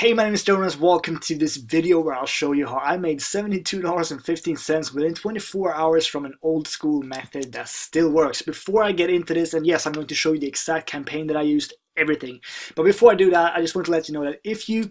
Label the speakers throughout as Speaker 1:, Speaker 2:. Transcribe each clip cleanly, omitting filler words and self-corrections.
Speaker 1: Hey, my name is Jonas. Welcome to this video where I'll show you how I made $72.15 within 24 hours from an old school method that still works. Before I get into this, and yes, I'm going to show you the exact campaign that I used, everything. But before I do that, I just want to let you know that if you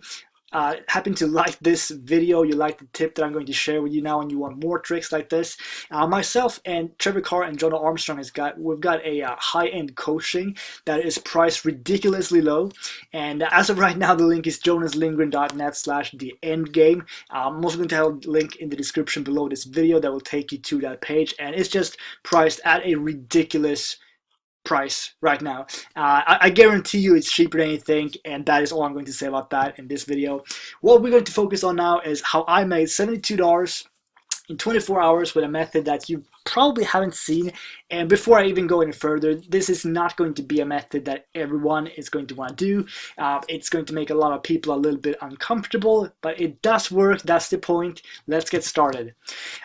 Speaker 1: happen to like this video, you like the tip that I'm going to share with you now, and you want more tricks like this, myself and Trevor, Carr, and Jono Armstrong we've got a high-end coaching that is priced ridiculously low. And as of right now, the link is jonaslindgren.net/theendgame. I'm also going to have a link in the description below this video that will take you to that page, and it's just priced at a ridiculous price right now. I guarantee you it's cheaper than you think, and that is all I'm going to say about that in this video. What we're going to focus on now is how I made $72 in 24 hours with a method that you probably haven't seen. And before I even go any further, this is not going to be a method that everyone is going to want to do. It's going to make a lot of people a little bit uncomfortable, but it does work. That's the point. Let's get started.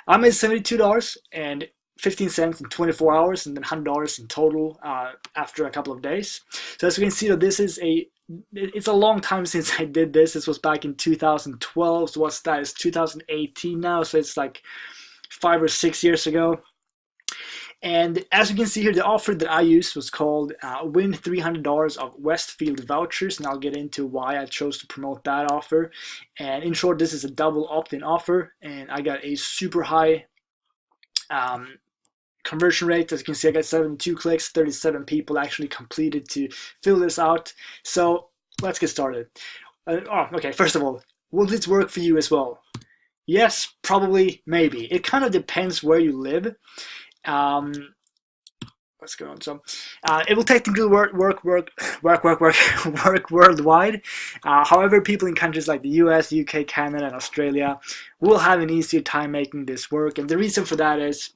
Speaker 1: I made $72.15 in 24 hours, and then $100 in total after a couple of days. So as you can see, it's a long time since I did this. This was back in 2012. So what's that? It's 2018 now, so it's like 5 or 6 years ago. And as you can see here, the offer that I used was called Win $300 of Westfield vouchers, and I'll get into why I chose to promote that offer. And in short, this is a double opt-in offer, and I got a super high conversion rate. As you can see, I got 72 clicks, 37 people actually completed to fill this out. So let's get started. Okay, first of all, will this work for you as well? Yes, probably, maybe. It kind of depends where you live. Let's go on. So it will technically work worldwide. However, people in countries like the US, UK, Canada, and Australia will have an easier time making this work. And the reason for that is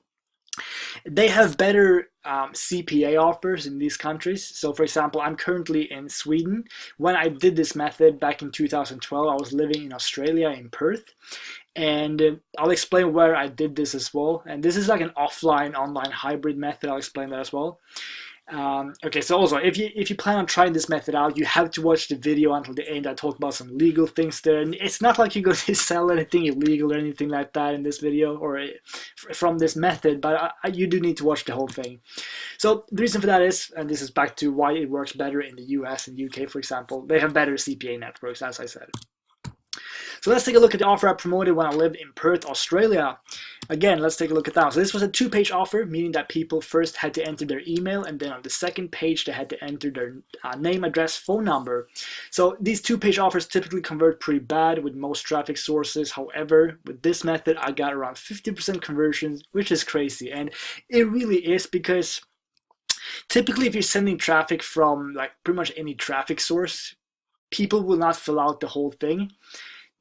Speaker 1: they have better CPA offers in these countries. So for example, I'm currently in Sweden. When I did this method back in 2012, I was living in Australia, in Perth. And I'll explain where I did this as well. And this is like an offline online hybrid method. I'll explain that as well. Okay, so also, if you plan on trying this method out, you have to watch the video until the end. I talk about some legal things there, and it's not like you're going to sell anything illegal or anything like that in this video or from this method, but you do need to watch the whole thing. So the reason for that is, and this is back to why it works better in the US and UK, for example, they have better CPA networks, as I said. So let's take a look at the offer I promoted when I lived in Perth, Australia. Again, let's take a look at that. So this was a two-page offer, meaning that people first had to enter their email, and then on the second page they had to enter their name, address, phone number. So these two-page offers typically convert pretty bad with most traffic sources. However, with this method, I got around 50% conversions, which is crazy. And it really is, because typically if you're sending traffic from like pretty much any traffic source, people will not fill out the whole thing.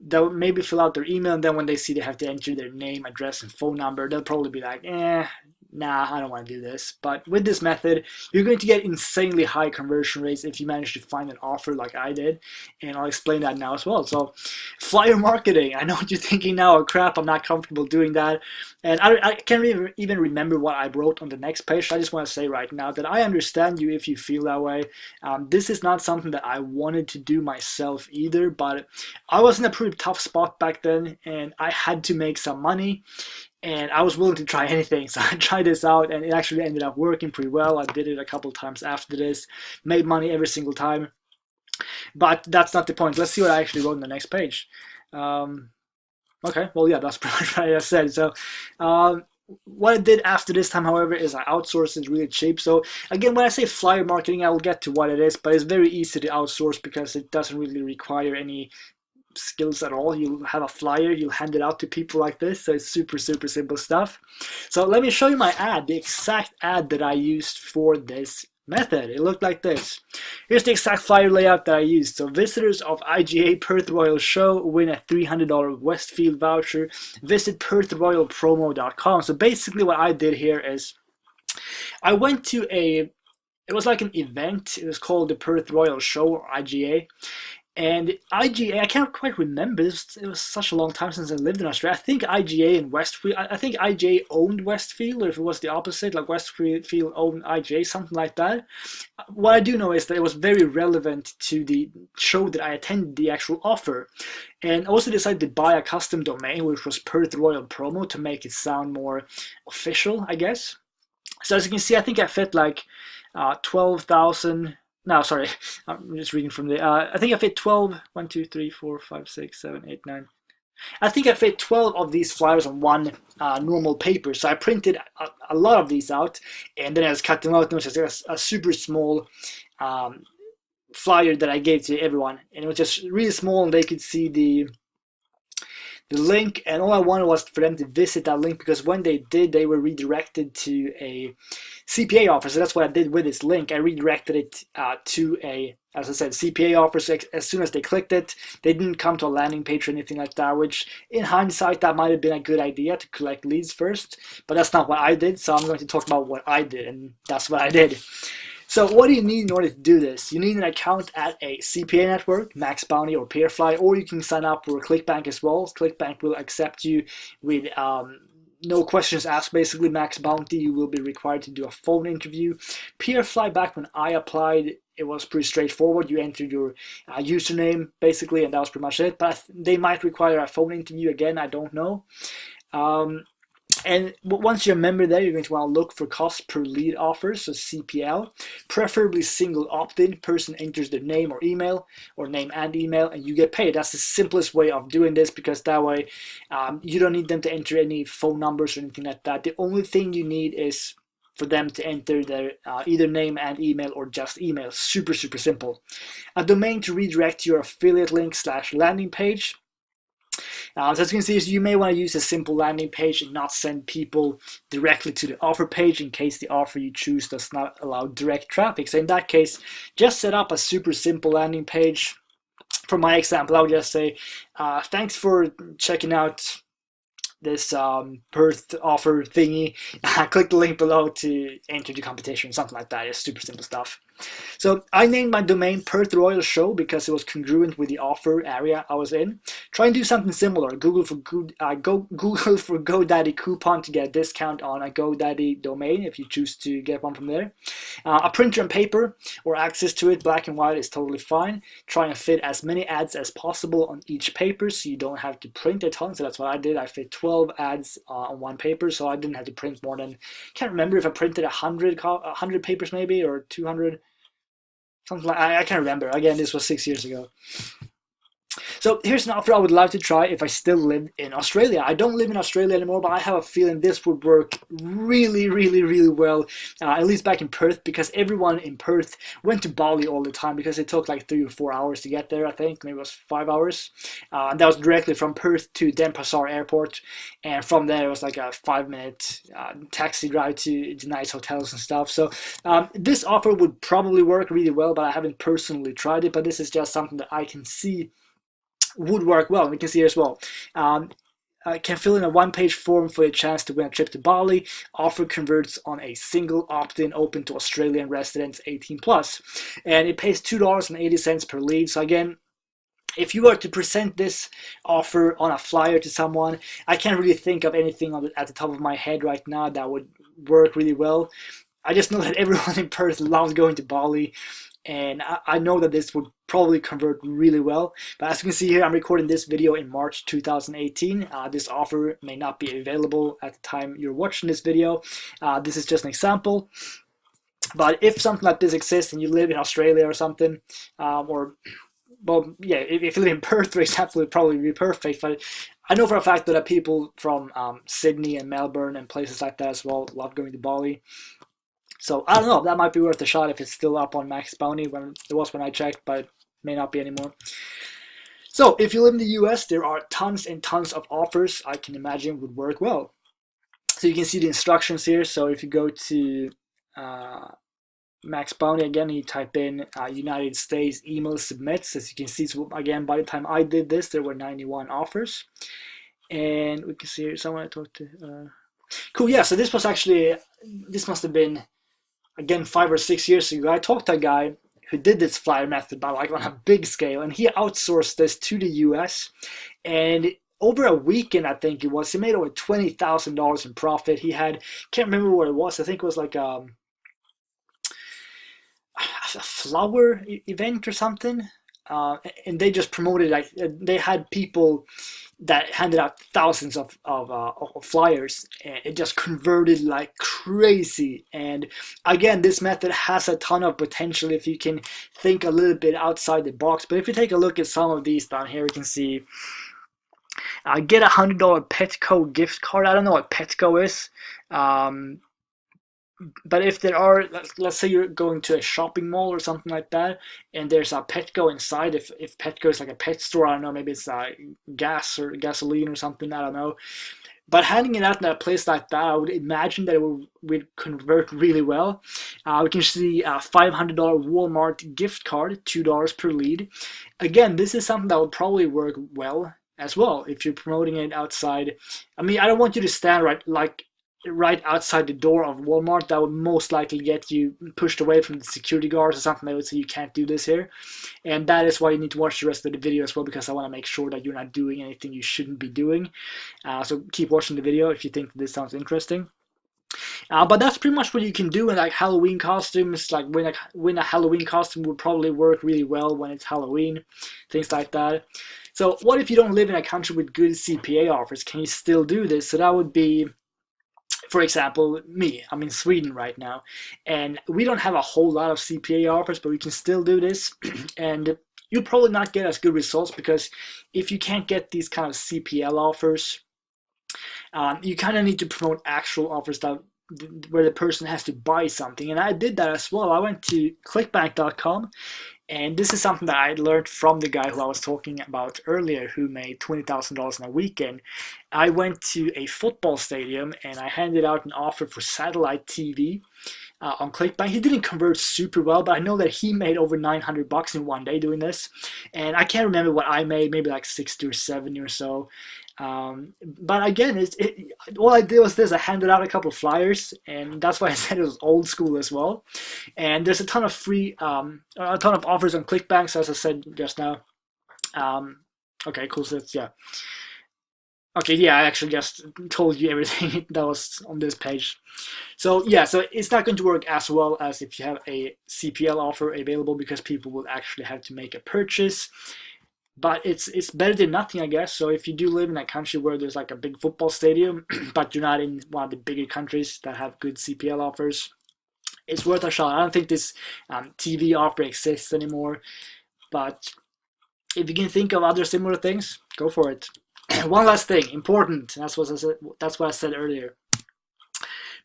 Speaker 1: They'll maybe fill out their email, and then when they see they have to enter their name, address, and phone number, they'll probably be like, nah, I don't want to do this. But with this method, you're going to get insanely high conversion rates if you manage to find an offer like I did, and I'll explain that now as well. So flyer marketing, I know what you're thinking now. Oh crap, I'm not comfortable doing that, and I can't even remember what I wrote on the next page. I just want to say right now that I understand you if you feel that way. This is not something that I wanted to do myself either, but I was in a pretty tough spot back then, and I had to make some money. And I was willing to try anything, so I tried this out, and it actually ended up working pretty well. I did it a couple times after this, made money every single time. But that's not the point. Let's see what I actually wrote on the next page. Okay, well, yeah, that's pretty much what I said. So what I did after this time, however, is I outsourced it really cheap. So again, when I say flyer marketing, I will get to what it is, but it's very easy to outsource because it doesn't really require any skills at all. You have a flyer, you hand it out to people like this, so it's super simple stuff. So let me show you my ad, the exact ad that I used for this method. It looked like this. Here's the exact flyer layout that I used. So visitors of IGA Perth Royal Show win a $300 Westfield voucher. Visit perthroyalpromo.com. So basically what I did here is I went to it was like an event. It was called the Perth Royal Show, or IGA. And IGA, I can't quite remember. It was such a long time since I lived in Australia. I think IGA and Westfield, I think IGA owned Westfield, or if it was the opposite, like Westfield owned IGA, something like that. What I do know is that it was very relevant to the show that I attended, the actual offer. And I also decided to buy a custom domain, which was Perth Royal Promo, to make it sound more official, I guess. So as you can see, I think I fit like 12,000. No, sorry, I'm just reading from the. I think I fit 12. 1, 2, 3, 4, 5, 6, 7, 8, 9. I think I fit 12 of these flyers on one normal paper. So I printed a lot of these out, and then I just cut them out. And it was just a super small flyer that I gave to everyone, and it was just really small, and they could see the link, and all I wanted was for them to visit that link, because when they did, they were redirected to a CPA offer. So that's what I did with this link. I redirected it to a, as I said, CPA offer. So as soon as they clicked it, they didn't come to a landing page or anything like that, which in hindsight, that might have been a good idea to collect leads first, but that's not what I did. So I'm going to talk about what I did, and that's what I did. So what do you need in order to do this? You need an account at a CPA network, Max Bounty or Peerfly, or you can sign up for ClickBank as well. ClickBank will accept you with no questions asked. Basically, Max Bounty, you will be required to do a phone interview. Peerfly, back when I applied, it was pretty straightforward. You entered your username, basically, and that was pretty much it. But they might require a phone interview again, I don't know. And once you're a member there, you're going to want to look for cost per lead offers, so CPL, preferably single opt-in. Person enters their name or email, or name and email, and you get paid. That's the simplest way of doing this, because that way you don't need them to enter any phone numbers or anything like that. The only thing you need is for them to enter their either name and email, or just email. Super, super simple. A domain to redirect your affiliate link / landing page. So as you can see, you may want to use a simple landing page and not send people directly to the offer page, in case the offer you choose does not allow direct traffic. So in that case, just set up a super simple landing page. For my example, I would just say, thanks for checking out this Perth offer thingy. Click the link below to enter the competition, something like that. It's super simple stuff. So I named my domain Perth Royal Show because it was congruent with the offer area I was in. Try and do something similar. Google for GoDaddy coupon to get a discount on a GoDaddy domain if you choose to get one from there. A printer and paper, or access to it, black and white, is totally fine. Try and fit as many ads as possible on each paper, so you don't have to print a ton. So that's what I did. I fit 12 ads on one paper, so I didn't have to print more than, can't remember if I printed 100 papers maybe, or 200. Something like, I can't remember. Again, this was 6 years ago. So here's an offer I would love to try if I still lived in Australia. I don't live in Australia anymore, but I have a feeling this would work really, really, really well, at least back in Perth, because everyone in Perth went to Bali all the time, because it took like 3 or 4 hours to get there, I think. Maybe it was 5 hours. That was directly from Perth to Denpasar Airport, and from there it was like a 5-minute taxi drive to nice hotels and stuff. So this offer would probably work really well, but I haven't personally tried it. But this is just something that I can see would work well. We can see here as well. Can fill in a one-page form for a chance to win a trip to Bali. Offer converts on a single opt-in, open to Australian residents 18+. And it pays $2.80 per lead. So again, if you were to present this offer on a flyer to someone, I can't really think of anything at the top of my head right now that would work really well. I just know that everyone in Perth loves going to Bali, and I know that this would probably convert really well. But as you can see here, I'm recording this video in March 2018. This offer may not be available at the time you're watching this video. This is just an example. But if something like this exists and you live in Australia or something, or, well, yeah, if you live in Perth, for example, it would probably be perfect. But I know for a fact that people from Sydney and Melbourne and places like that as well love going to Bali. So I don't know, that might be worth a shot if it's still up on Max Bounty. When it was when I checked, but it may not be anymore. So if you live in the US, there are tons and tons of offers I can imagine would work well. So you can see the instructions here. So if you go to Max Bounty again, you type in United States email submits. As you can see, so again, by the time I did this, there were 91 offers. And we can see here, someone I talked to. Cool, yeah, so this must have been, again, 5 or 6 years ago. I talked to a guy who did this flyer method, but like on a big scale, and he outsourced this to the US. And over a weekend, I think it was, he made over $20,000 in profit. He had, can't remember what it was. I think it was like a flower event or something. And they just promoted, like they had people that handed out thousands of flyers, and it just converted like crazy. And again, this method has a ton of potential if you can think a little bit outside the box. But if you take a look at some of these down here, you can see get a $100 Petco gift card. I don't know what Petco is. But if there are, let's say you're going to a shopping mall or something like that, and there's a Petco inside, if Petco is like a pet store, I don't know, maybe it's gas or gasoline or something, I don't know. But handing it out in a place like that, I would imagine that it would convert really well. We can see a $500 Walmart gift card, $2 per lead. Again, this is something that would probably work well as well if you're promoting it outside. I mean, I don't want you to stand right outside the door of Walmart. That would most likely get you pushed away from the security guards or something. They would say you can't do this here, and that is why you need to watch the rest of the video as well, because I want to make sure that you're not doing anything you shouldn't be doing. So keep watching the video if you think this sounds interesting. But that's pretty much what you can do in like Halloween costumes. Like win a Halloween costume would probably work really well when it's Halloween, things like that. So what if you don't live in a country with good CPA offers? Can you still do this? So that would be, for example, me. I'm in Sweden right now, and we don't have a whole lot of CPA offers, but we can still do this. And you'll probably not get as good results, because if you can't get these kind of CPL offers, you kind of need to promote actual offers where the person has to buy something. And I did that as well. I went to clickbank.com, and this is something that I learned from the guy who I was talking about earlier, who made $20,000 in a weekend. I went to a football stadium and I handed out an offer for satellite TV on ClickBank. He didn't convert super well, but I know that he made over $900 in one day doing this. And I can't remember what I made, maybe like 60 or 70 or so. But again, all I did was this. I handed out a couple of flyers, and that's why I said it was old school as well. And there's a ton of a ton of offers on ClickBank, so as I said just now. Okay, cool. So yeah. Okay, yeah, I actually just told you everything that was on this page. So yeah, so it's not going to work as well as if you have a CPL offer available, because people will actually have to make a purchase. But it's better than nothing, I guess. So if you do live in a country where there's like a big football stadium, but you're not in one of the bigger countries that have good CPL offers, it's worth a shot. I don't think this TV offer exists anymore, but if you can think of other similar things, go for it. One last thing, important. That's what I said earlier.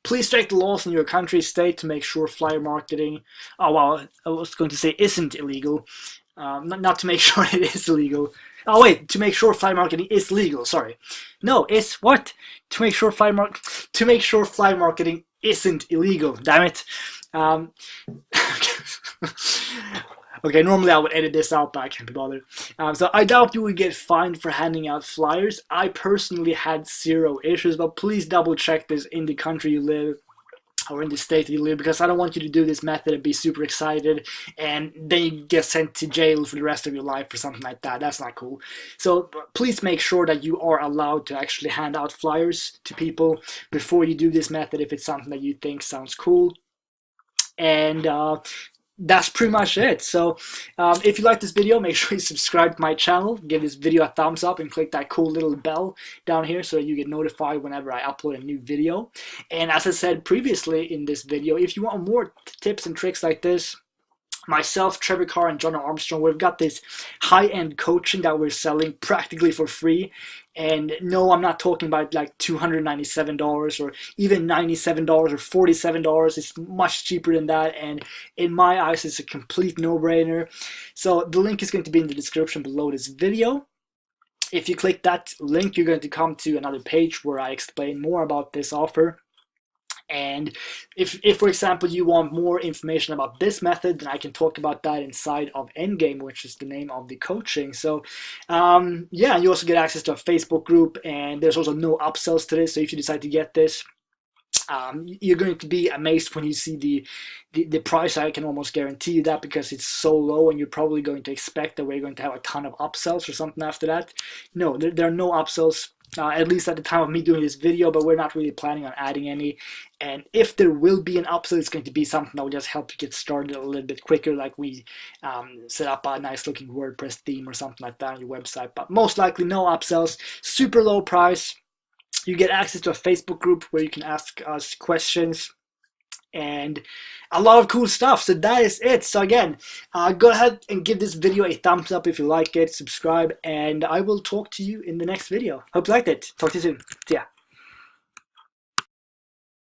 Speaker 1: Please check the laws in your country, state to make sure flyer marketing. Oh well, I was going to say isn't illegal. Not to make sure it is illegal. Oh wait, to make sure flyer marketing is legal. Sorry, no, it's what? To make sure flyer marketing isn't illegal. Damn it. Okay, normally I would edit this out, but I can't be bothered. So I doubt you would get fined for handing out flyers. I personally had 0 issues, but please double check this in the country you live, or in the state you live, because I don't want you to do this method and be super excited and then you get sent to jail for the rest of your life or something like that. That's not cool. So please make sure that you are allowed to actually hand out flyers to people before you do this method, if it's something that you think sounds cool. And that's pretty much it. So if you like this video, make sure you subscribe to my channel, give this video a thumbs up, and click that cool little bell down here so that you get notified whenever I upload a new video. And as I said previously in this video, if you want more tips and tricks like this, myself, Trevor, Carr, and Jono, Armstrong, we've got this high-end coaching that we're selling practically for free. And no, I'm not talking about like $297 or even $97 or $47. It's much cheaper than that, and in my eyes, it's a complete no-brainer. So the link is going to be in the description below this video. If you click that link, you're going to come to another page where I explain more about this offer. And if for example, you want more information about this method, then I can talk about that inside of Endgame, which is the name of the coaching. So yeah, you also get access to a Facebook group, and there's also no upsells to this. So if you decide to get this, You're going to be amazed when you see the price. I can almost guarantee you that, because it's so low, and you're probably going to expect that we're going to have a ton of upsells or something after that. No, there are no upsells, at least at the time of me doing this video, but we're not really planning on adding any. And if there will be an upsell, it's going to be something that will just help you get started a little bit quicker, like we set up a nice looking WordPress theme or something like that on your website. But most likely no upsells, super low price. You get access to a Facebook group where you can ask us questions and a lot of cool stuff. So that is it. So again, go ahead and give this video a thumbs up if you like it, subscribe, and I will talk to you in the next video. Hope you liked it. Talk to you soon. See ya.